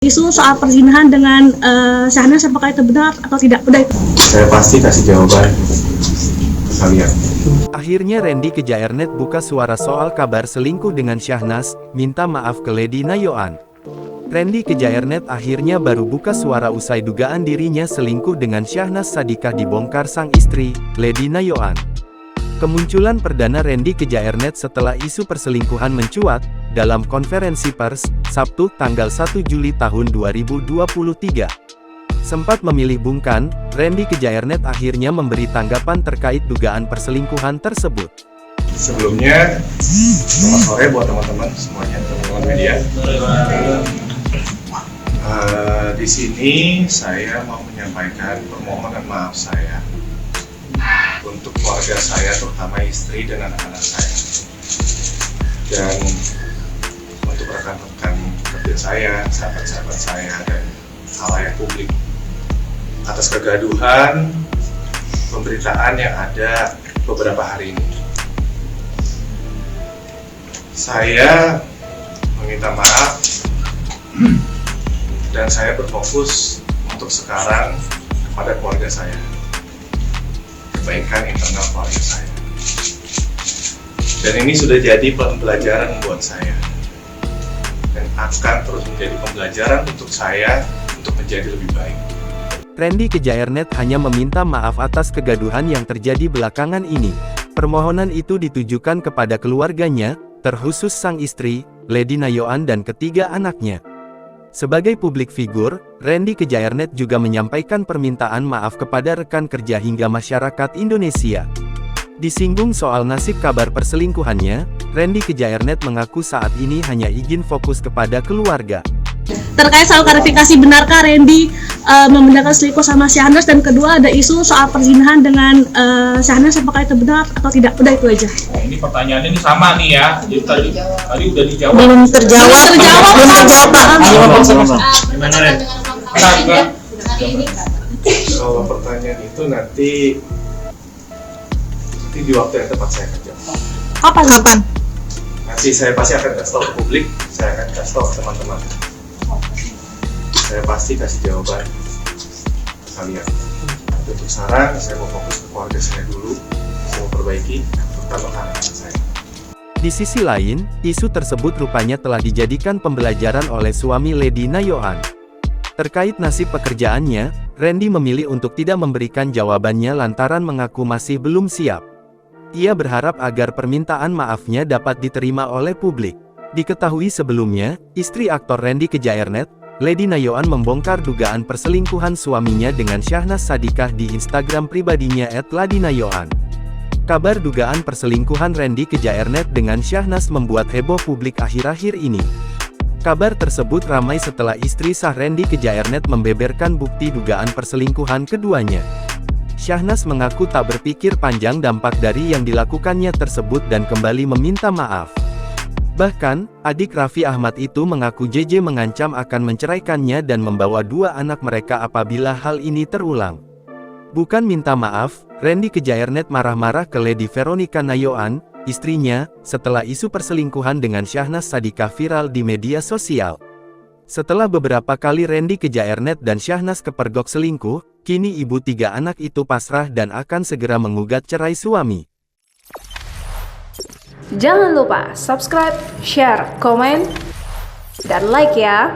Isu soal perzinahan dengan Syahnas, apakah itu benar atau tidak? Udah itu. Saya pasti kasih jawaban ke kalian. Akhirnya Randy Kejaernet buka suara soal kabar selingkuh dengan Syahnas, minta maaf ke Lady Nayoan. Randy Kejaernet akhirnya baru buka suara usai dugaan dirinya selingkuh dengan Syahnas Sadiqah dibongkar sang istri, Lady Nayoan. Kemunculan perdana Randy Kejaernet setelah isu perselingkuhan mencuat, dalam konferensi pers, Sabtu, tanggal 1 Juli tahun 2023. Sempat memilih bungkan, Randy Kejaernet akhirnya memberi tanggapan terkait dugaan perselingkuhan tersebut. Sebelumnya, selamat sore buat teman-teman semuanya, teman-teman media. Di sini saya mau menyampaikan permohonan maaf saya untuk keluarga saya, terutama istri dan anak-anak saya, dan untuk rekan-rekan kerja saya, sahabat-sahabat saya, dan khalayak publik atas kegaduhan pemberitaan yang ada beberapa hari ini. Saya meminta maaf dan saya berfokus untuk sekarang kepada keluarga saya, kebaikan internal keluarga saya. Dan ini sudah jadi pembelajaran buat saya dan akan terus menjadi pembelajaran untuk saya untuk menjadi lebih baik. Randy Kejaernet hanya meminta maaf atas kegaduhan yang terjadi belakangan ini. Permohonan itu ditujukan kepada keluarganya, terkhusus sang istri, Lady Nayoan dan ketiga anaknya. Sebagai publik figur, Randy Kejaernet juga menyampaikan permintaan maaf kepada rekan kerja hingga masyarakat Indonesia. Disinggung soal nasib kabar perselingkuhannya, Randy Kejaernet mengaku saat ini hanya ingin fokus kepada keluarga. Terkait soal klarifikasi, benarkah Randy membenarkan selingkuh sama Syahnas, dan kedua ada isu soal perzinahan dengan Syahnas, apakah itu benar atau tidak? Udah itu aja. Ini pertanyaannya ini sama nih ya. Jadi tadi udah dijawab. Belum terjawab. Gimana Ren? Soal pertanyaan itu nanti di waktu yang tepat saya akan jawab. Kapan? Nanti saya pasti akan kasih tahu ke publik, saya akan kasih tahu ke teman-teman. Saya pasti kasih jawaban ke kalian. Untuk saran, saya mau fokus ke keluarga saya dulu, saya mau perbaiki, terutama anak-anak saya. Di sisi lain, isu tersebut rupanya telah dijadikan pembelajaran oleh suami Lady Nayoan. Terkait nasib pekerjaannya, Randy memilih untuk tidak memberikan jawabannya lantaran mengaku masih belum siap. Ia berharap agar permintaan maafnya dapat diterima oleh publik. Diketahui sebelumnya, istri aktor Randy Kejaernet, Lady Nayoan membongkar dugaan perselingkuhan suaminya dengan Syahnas Sadiqah di Instagram pribadinya @ladinayoan. Kabar dugaan perselingkuhan Randy Kejaernet dengan Syahnas membuat heboh publik akhir-akhir ini. Kabar tersebut ramai setelah istri sah Randy Kejaernet membeberkan bukti dugaan perselingkuhan keduanya. Syahnas mengaku tak berpikir panjang dampak dari yang dilakukannya tersebut dan kembali meminta maaf. Bahkan, adik Raffi Ahmad itu mengaku JJ mengancam akan menceraikannya dan membawa dua anak mereka apabila hal ini terulang. Bukan minta maaf, Randy Kejaernet marah-marah ke Lady Veronica Nayoan, istrinya, setelah isu perselingkuhan dengan Syahnas Sadiqah viral di media sosial. Setelah beberapa kali Randy Kejaernet dan Syahnas kepergok selingkuh, kini ibu tiga anak itu pasrah dan akan segera menggugat cerai suami. Jangan lupa subscribe, share, komen, dan like ya!